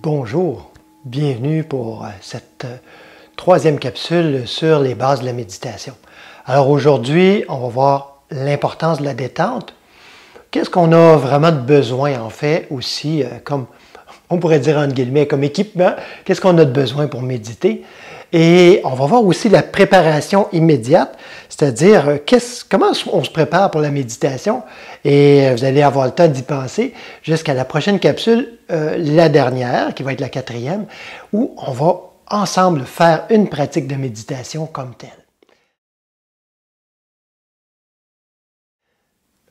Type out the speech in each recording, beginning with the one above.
Bonjour, bienvenue pour cette troisième capsule sur les bases de la méditation. Alors aujourd'hui, on va voir l'importance de la détente. Qu'est-ce qu'on a vraiment de besoin en fait aussi, comme on pourrait dire entre guillemets, comme équipement, qu'est-ce qu'on a de besoin pour méditer? Et on va voir aussi la préparation immédiate, c'est-à-dire comment on se prépare pour la méditation. Et vous allez avoir le temps d'y penser jusqu'à la prochaine capsule, la dernière, qui va être la quatrième, où on va ensemble faire une pratique de méditation comme telle.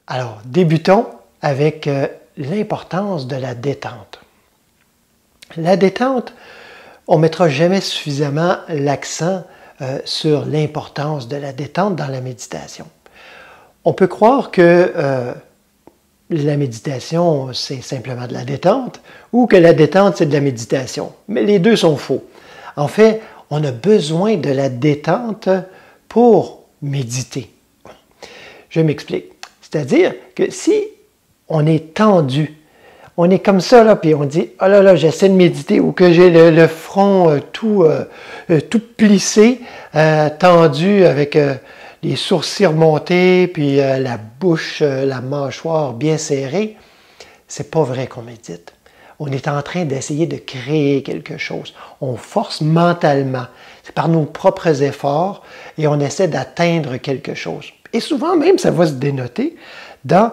Alors, débutons avec l'importance de la détente. La détente, on ne mettra jamais suffisamment l'accent sur l'importance de la détente dans la méditation. On peut croire que la méditation, c'est simplement de la détente, ou que la détente, c'est de la méditation. Mais les deux sont faux. En fait, on a besoin de la détente pour méditer. Je m'explique. C'est-à-dire que si on est tendu, on est comme ça, là, puis on dit « Oh là là, j'essaie de méditer » ou que j'ai le front tout plissé, tendu, avec les sourcils remontés, puis la bouche, la mâchoire bien serrée. C'est pas vrai qu'on médite. On est en train d'essayer de créer quelque chose. On force mentalement. C'est par nos propres efforts et on essaie d'atteindre quelque chose. Et souvent même, ça va se dénoter dans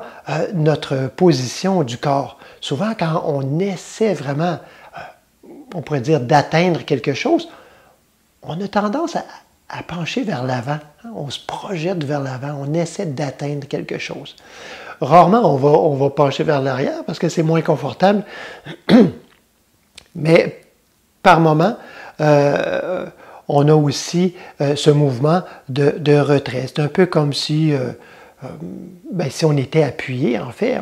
notre position du corps. Souvent, quand on essaie vraiment, on pourrait dire, d'atteindre quelque chose, on a tendance à pencher vers l'avant. On se projette vers l'avant, on essaie d'atteindre quelque chose. Rarement, on va pencher vers l'arrière parce que c'est moins confortable, mais par moment, on a aussi ce mouvement de retrait. C'est un peu comme si, si on était appuyé, en fait,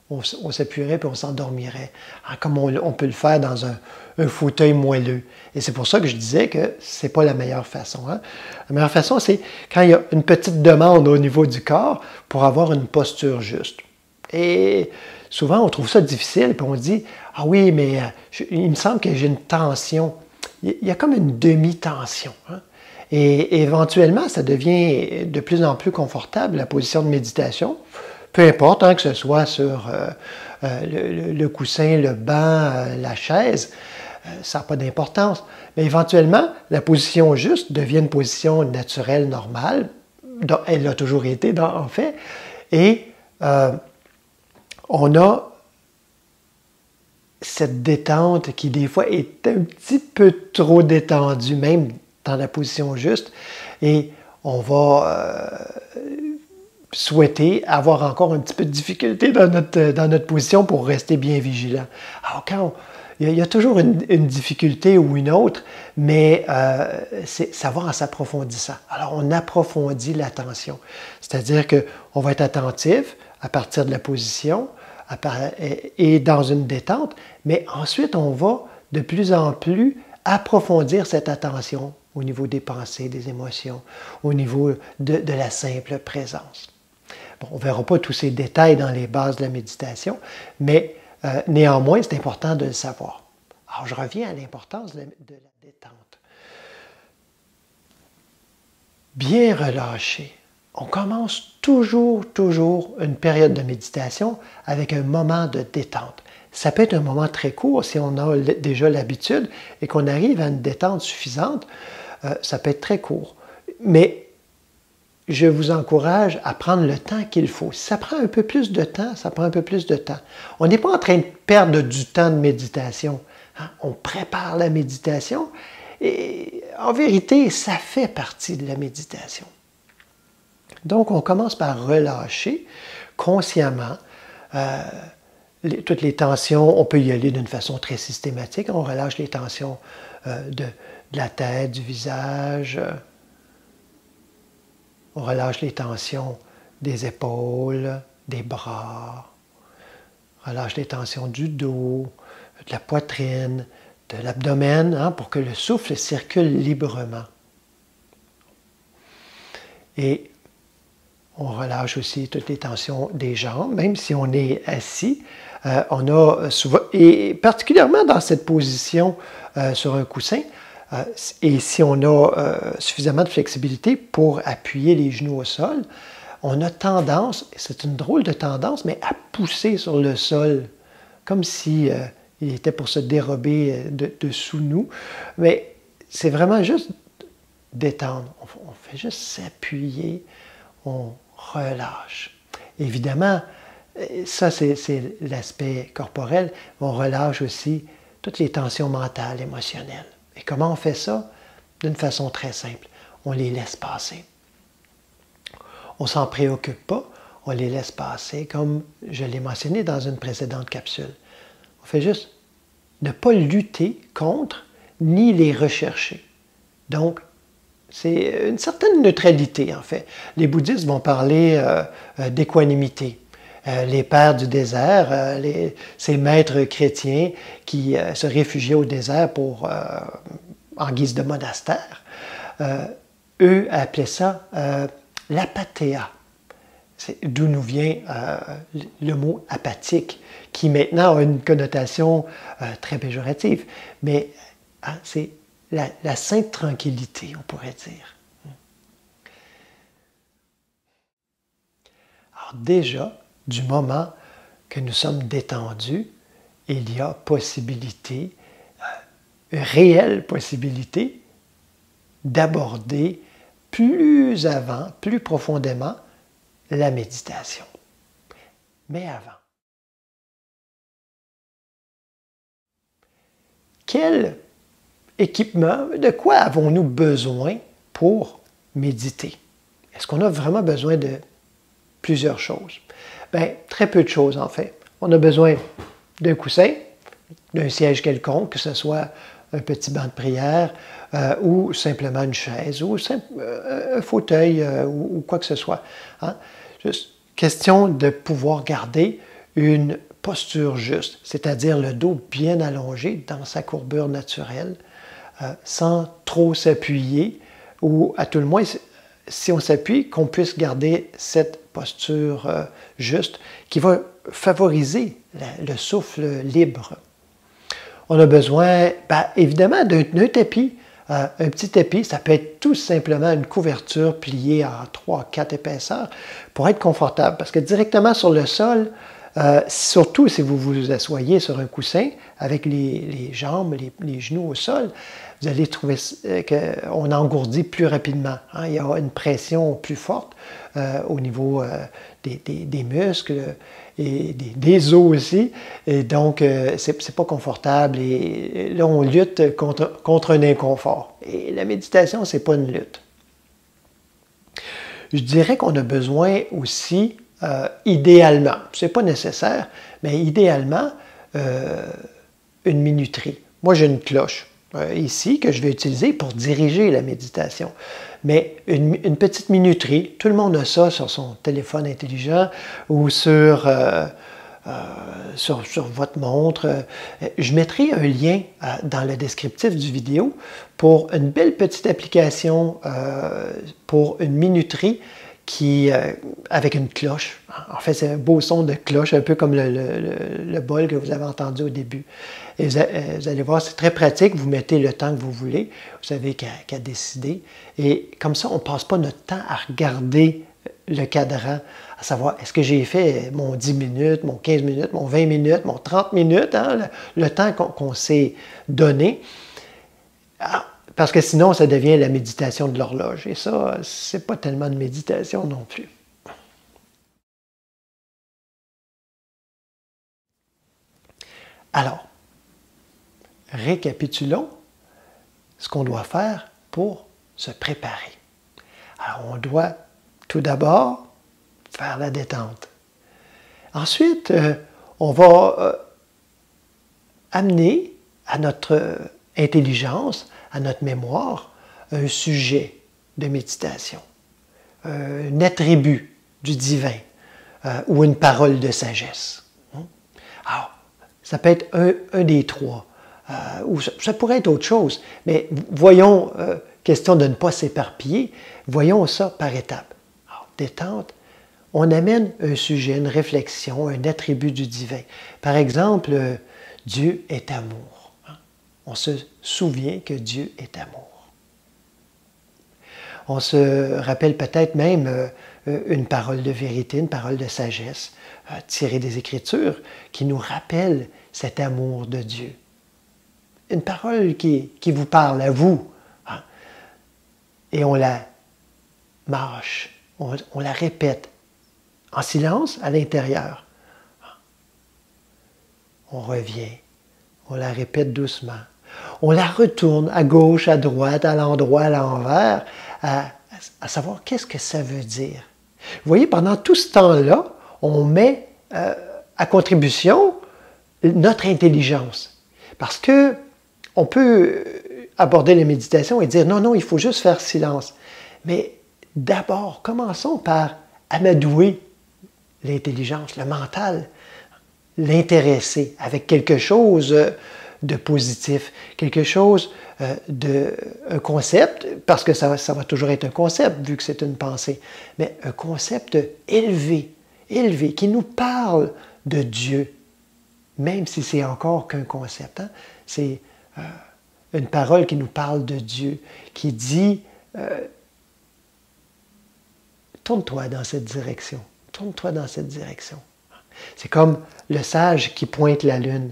on s'appuierait puis on s'endormirait, comme on peut le faire dans un fauteuil moelleux. Et c'est pour ça que je disais que ce n'est pas la meilleure façon. Hein? La meilleure façon, c'est quand il y a une petite demande au niveau du corps pour avoir une posture juste. Et souvent, on trouve ça difficile, puis on dit « Ah oui, mais il me semble que j'ai une tension. » Il y a comme une demi-tension. Hein? Et éventuellement, ça devient de plus en plus confortable, la position de méditation. Peu importe, hein, que ce soit sur le coussin, le banc, la chaise, ça n'a pas d'importance. Mais éventuellement, la position juste devient une position naturelle, normale. Elle a toujours été, en fait. Et on a cette détente qui, des fois, est un petit peu trop détendue, même dans la position juste. Et on va souhaiter avoir encore un petit peu de difficulté dans notre position pour rester bien vigilant. Alors, il y a toujours une difficulté ou une autre, mais c'est savoir en s'approfondissant. Alors, on approfondit l'attention. C'est-à-dire qu'on va être attentif à partir de la position et dans une détente, mais ensuite, on va de plus en plus approfondir cette attention au niveau des pensées, des émotions, au niveau de la simple présence. Bon, on ne verra pas tous ces détails dans les bases de la méditation, mais néanmoins, c'est important de le savoir. Alors, je reviens à l'importance de la détente. Bien relâché. On commence toujours une période de méditation avec un moment de détente. Ça peut être un moment très court si on a déjà l'habitude et qu'on arrive à une détente suffisante. Ça peut être très court. Mais je vous encourage à prendre le temps qu'il faut. Si ça prend un peu plus de temps, ça prend un peu plus de temps. On n'est pas en train de perdre du temps de méditation. Hein? On prépare la méditation et en vérité, ça fait partie de la méditation. Donc, on commence par relâcher consciemment toutes les tensions. On peut y aller d'une façon très systématique. On relâche les tensions de la tête, du visage. On relâche les tensions des épaules, des bras. On relâche les tensions du dos, de la poitrine, de l'abdomen, hein, pour que le souffle circule librement. Et On relâche aussi toutes les tensions des jambes, même si on est assis. On a souvent, et particulièrement dans cette position sur un coussin, et si on a suffisamment de flexibilité pour appuyer les genoux au sol, on a tendance, c'est une drôle de tendance, mais à pousser sur le sol, comme si il était pour se dérober dessous nous. Mais c'est vraiment juste détendre. On fait juste s'appuyer, on relâche. Évidemment, ça c'est l'aspect corporel, mais on relâche aussi toutes les tensions mentales, émotionnelles. Et comment on fait ça? D'une façon très simple. On les laisse passer. On ne s'en préoccupe pas, on les laisse passer, comme je l'ai mentionné dans une précédente capsule. On fait juste ne pas lutter contre, ni les rechercher. Donc, c'est une certaine neutralité, en fait. Les bouddhistes vont parler d'équanimité. Les pères du désert, ces maîtres chrétiens qui se réfugiaient au désert en guise de monastère, eux appelaient ça l'apathéa. C'est d'où nous vient le mot apathique, qui maintenant a une connotation très péjorative. Mais c'est la sainte tranquillité, on pourrait dire. Alors déjà, du moment que nous sommes détendus, il y a possibilité, réelle possibilité, d'aborder plus avant, plus profondément, la méditation. Mais avant, quel équipement, de quoi avons-nous besoin pour méditer? Est-ce qu'on a vraiment besoin de plusieurs choses? Bien, très peu de choses en fait. On a besoin d'un coussin, d'un siège quelconque, que ce soit un petit banc de prière ou simplement une chaise ou un fauteuil ou quoi que ce soit. Hein? Juste question de pouvoir garder une posture juste, c'est-à-dire le dos bien allongé dans sa courbure naturelle, sans trop s'appuyer, ou à tout le moins, si on s'appuie, qu'on puisse garder cette posture juste qui va favoriser le souffle libre. On a besoin, évidemment, d'un tapis. Un petit tapis, ça peut être tout simplement une couverture pliée en 3-4 épaisseurs pour être confortable. Parce que directement sur le sol, surtout si vous vous asseyez sur un coussin avec les jambes, les genoux au sol, vous allez trouver qu'on engourdit plus rapidement. Hein? Il y a une pression plus forte au niveau des muscles et des os aussi. Et donc, c'est pas confortable. Et là, on lutte contre un inconfort. Et la méditation, c'est pas une lutte. Je dirais qu'on a besoin aussi, idéalement, c'est pas nécessaire, mais idéalement, une minuterie. Moi, j'ai une cloche ici que je vais utiliser pour diriger la méditation. Mais une petite minuterie, tout le monde a ça sur son téléphone intelligent ou sur votre montre. Je mettrai un lien dans le descriptif du vidéo pour une belle petite application pour une minuterie avec une cloche. En fait, c'est un beau son de cloche, un peu comme le bol que vous avez entendu au début. Et vous allez voir, c'est très pratique. Vous mettez le temps que vous voulez. Vous n'avez qu'à décider. Et comme ça, on ne passe pas notre temps à regarder le cadran, à savoir, est-ce que j'ai fait mon 10 minutes, mon 15 minutes, mon 20 minutes, mon 30 minutes, hein, le temps qu'on s'est donné. Parce que sinon, ça devient la méditation de l'horloge. Et ça, c'est pas tellement de méditation non plus. Alors, récapitulons ce qu'on doit faire pour se préparer. Alors, on doit tout d'abord faire la détente. Ensuite, on va amener à notre intelligence, à notre mémoire, un sujet de méditation, un attribut du divin ou une parole de sagesse. Alors, ça peut être un des trois, ou ça pourrait être autre chose, mais voyons, question de ne pas s'éparpiller, voyons ça par étapes. Alors, détente, on amène un sujet, une réflexion, un attribut du divin. Par exemple, Dieu est amour. On se souvient que Dieu est amour. On se rappelle peut-être même une parole de vérité, une parole de sagesse, tirée des Écritures, qui nous rappelle cet amour de Dieu. Une parole qui vous parle à vous. Et on la mâche, on la répète en silence à l'intérieur. On revient, on la répète doucement. On la retourne à gauche, à droite, à l'endroit, à l'envers, à savoir qu'est-ce que ça veut dire. Vous voyez, pendant tout ce temps-là, on met à contribution notre intelligence. Parce que on peut aborder la méditation et dire non, non, il faut juste faire silence. Mais d'abord, commençons par amadouer l'intelligence, le mental, l'intéresser avec quelque chose de positif, quelque chose un concept, parce que ça va toujours être un concept, vu que c'est une pensée, mais un concept élevé, qui nous parle de Dieu, même si c'est encore qu'un concept. Hein? C'est une parole qui nous parle de Dieu, qui dit tourne-toi dans cette direction, tourne-toi dans cette direction. C'est comme le sage qui pointe la lune.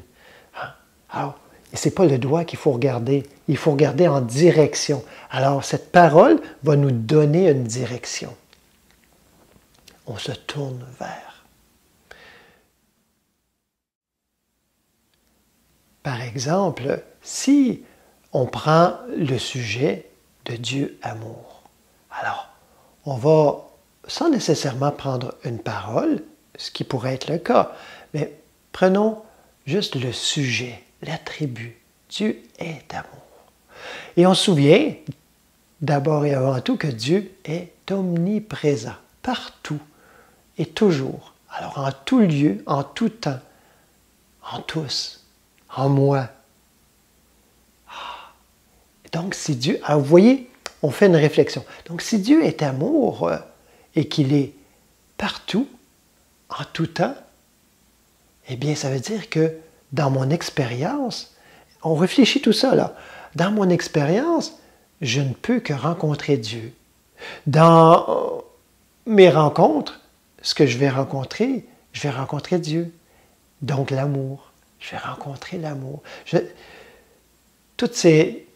Alors, ce n'est pas le doigt qu'il faut regarder, il faut regarder en direction. Alors, cette parole va nous donner une direction. On se tourne vers. Par exemple, si on prend le sujet de Dieu amour, alors on va, sans nécessairement prendre une parole, ce qui pourrait être le cas, mais prenons juste le sujet, l'attribut. Dieu est amour. Et on se souvient, d'abord et avant tout, que Dieu est omniprésent, partout et toujours. Alors en tout lieu, en tout temps, en tous, en moi. Donc si Dieu, alors vous voyez, on fait une réflexion. Donc si Dieu est amour et qu'il est partout, en tout temps, eh bien ça veut dire que dans mon expérience, on réfléchit tout ça là, dans mon expérience, je ne peux que rencontrer Dieu. Dans mes rencontres, ce que je vais rencontrer Dieu. Donc l'amour. Je vais rencontrer l'amour. Tous ces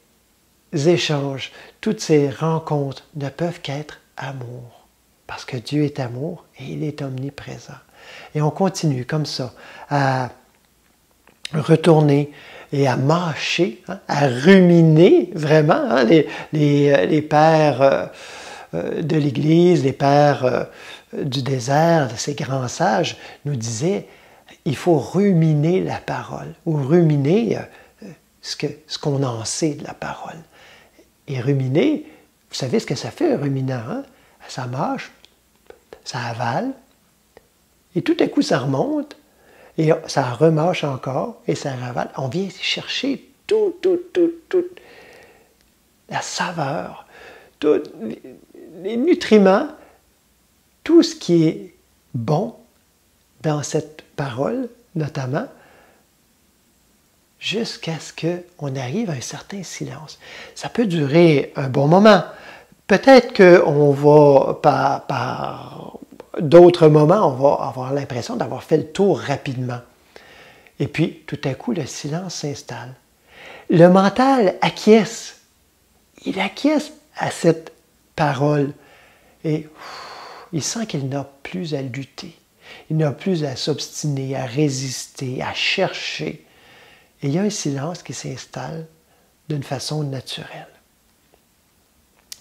échanges, toutes ces rencontres ne peuvent qu'être amour. Parce que Dieu est amour et il est omniprésent. Et on continue comme ça à retourner et à mâcher, hein, à ruminer vraiment. Hein, les pères de l'Église, les pères du désert, ces grands sages, nous disaient il faut ruminer la parole, ou ruminer ce qu'on en sait de la parole. Et ruminer, vous savez ce que ça fait un ruminant, hein? Ça mâche, ça avale, et tout à coup ça remonte, et ça remâche encore, et ça ravale. On vient chercher toute la saveur, tous les nutriments, tout ce qui est bon dans cette parole, notamment, jusqu'à ce qu'on arrive à un certain silence. Ça peut durer un bon moment. Peut-être qu'on va, par d'autres moments, on va avoir l'impression d'avoir fait le tour rapidement. Et puis, tout à coup, le silence s'installe. Le mental acquiesce. Il acquiesce à cette parole. Et il sent qu'il n'a plus à lutter. Il n'a plus à s'obstiner, à résister, à chercher. Et il y a un silence qui s'installe d'une façon naturelle.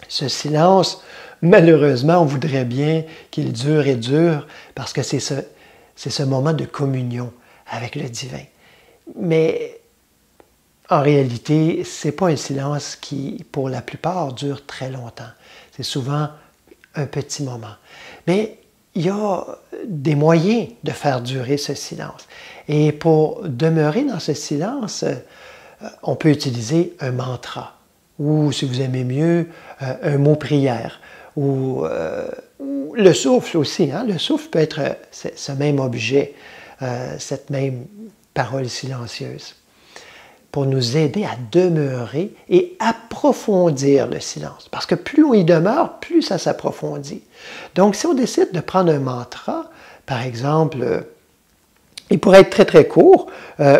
Ce silence, malheureusement, on voudrait bien qu'il dure et dure parce que c'est ce moment de communion avec le divin. Mais en réalité, ce n'est pas un silence qui, pour la plupart, dure très longtemps. C'est souvent un petit moment. Mais il y a des moyens de faire durer ce silence. Et pour demeurer dans ce silence, on peut utiliser un mantra, ou si vous aimez mieux, un mot prière, ou le souffle aussi, hein? Le souffle peut être ce même objet, cette même parole silencieuse, pour nous aider à demeurer et approfondir le silence. Parce que plus on y demeure, plus ça s'approfondit. Donc, si on décide de prendre un mantra, par exemple, il pourrait être très très court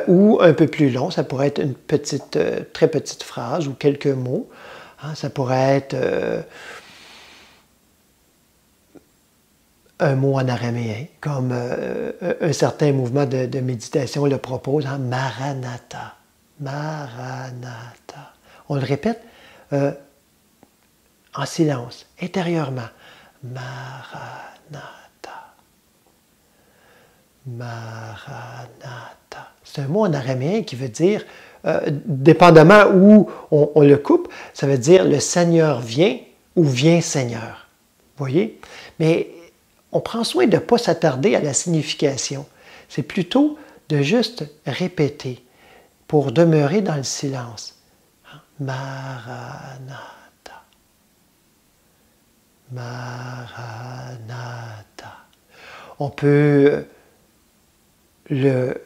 ou un peu plus long, ça pourrait être une petite, très petite phrase ou quelques mots. Hein? Ça pourrait être un mot en araméen, comme un certain mouvement de méditation le propose, hein? Maranatha. Maranatha. On le répète en silence, intérieurement. Maranatha. Maranatha. C'est un mot en araméen qui veut dire, dépendamment où on le coupe, ça veut dire le Seigneur vient ou vient Seigneur. Vous voyez? Mais on prend soin de ne pas s'attarder à la signification. C'est plutôt de juste répéter pour demeurer dans le silence. Maranatha. Maranatha. On peut le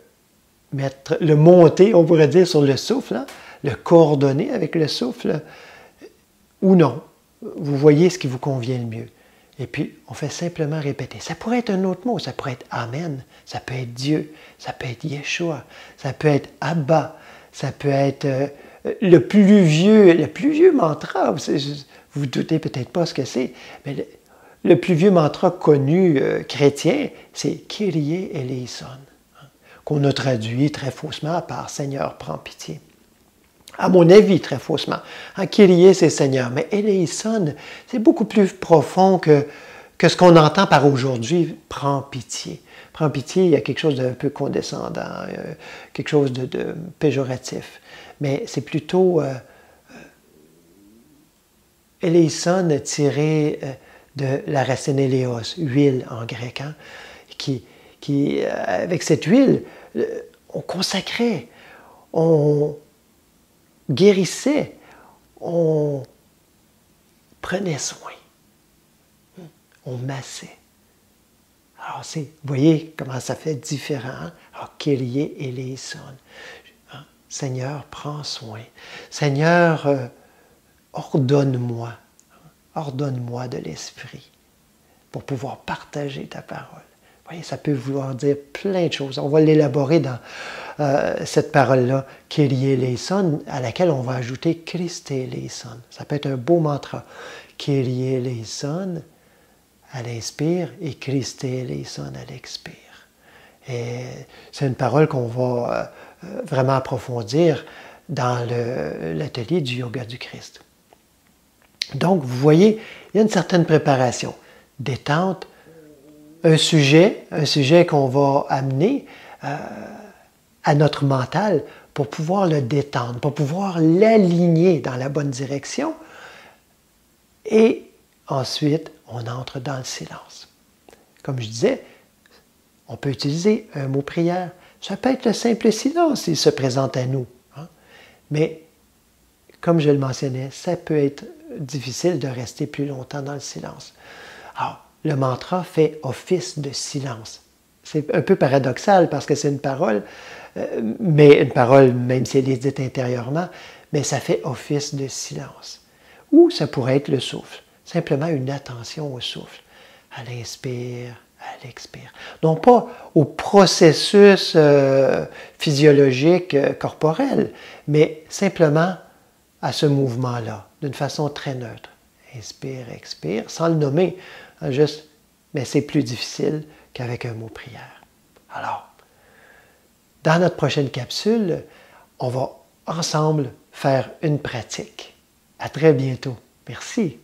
monter, on pourrait dire, sur le souffle, hein? Le coordonner avec le souffle, ou non. Vous voyez ce qui vous convient le mieux. Et puis, on fait simplement répéter. Ça pourrait être un autre mot, ça pourrait être Amen, ça peut être Dieu, ça peut être Yeshua, ça peut être Abba, ça peut être le plus vieux mantra. Vous vous doutez peut-être pas ce que c'est, mais le plus vieux mantra connu chrétien, c'est Kyrie eleison, hein, qu'on a traduit très faussement par Seigneur, prends pitié. À mon avis, très faussement. Hein, Kyrie, c'est Seigneur, mais eleison, c'est beaucoup plus profond que ce qu'on entend par aujourd'hui, prends pitié. Prends pitié, il y a quelque chose d'un peu condescendant, quelque chose de péjoratif. Mais c'est plutôt eleison tiré de la racine éléos, huile en grec, hein, qui avec cette huile, on consacrait, on guérissait, on prenait soin, on massait. Alors, vous voyez comment ça fait différent. Hein? Alors, Kyrie eleison. Hein? Seigneur, prends soin. Seigneur, ordonne-moi. Ordonne-moi de l'esprit pour pouvoir partager ta parole. Vous voyez, ça peut vouloir dire plein de choses. On va l'élaborer dans cette parole-là, Kyrie eleison, à laquelle on va ajouter Christe eleison. Ça peut être un beau mantra. Kyrie eleison à l'inspire et Christe eleison à l'expire. Et c'est une parole qu'on va vraiment approfondir dans l'atelier du yoga du Christ. Donc, vous voyez, il y a une certaine préparation. Détente, un sujet qu'on va amener à notre mental pour pouvoir le détendre, pour pouvoir l'aligner dans la bonne direction. Et ensuite, on entre dans le silence. Comme je disais, on peut utiliser un mot prière. Ça peut être le simple silence s'il se présente à nous. Hein? Mais, comme je le mentionnais, ça peut être difficile de rester plus longtemps dans le silence. Alors, le mantra fait office de silence. C'est un peu paradoxal parce que c'est une parole, mais une parole, même si elle est dite intérieurement, mais ça fait office de silence. Ou ça pourrait être le souffle. Simplement une attention au souffle. À l'inspire, à l'expire. Non pas au processus physiologique corporel, mais simplement à ce mouvement-là, d'une façon très neutre. Inspire, expire, sans le nommer, hein, juste, mais c'est plus difficile qu'avec un mot prière. Alors, dans notre prochaine capsule, on va ensemble faire une pratique. À très bientôt. Merci.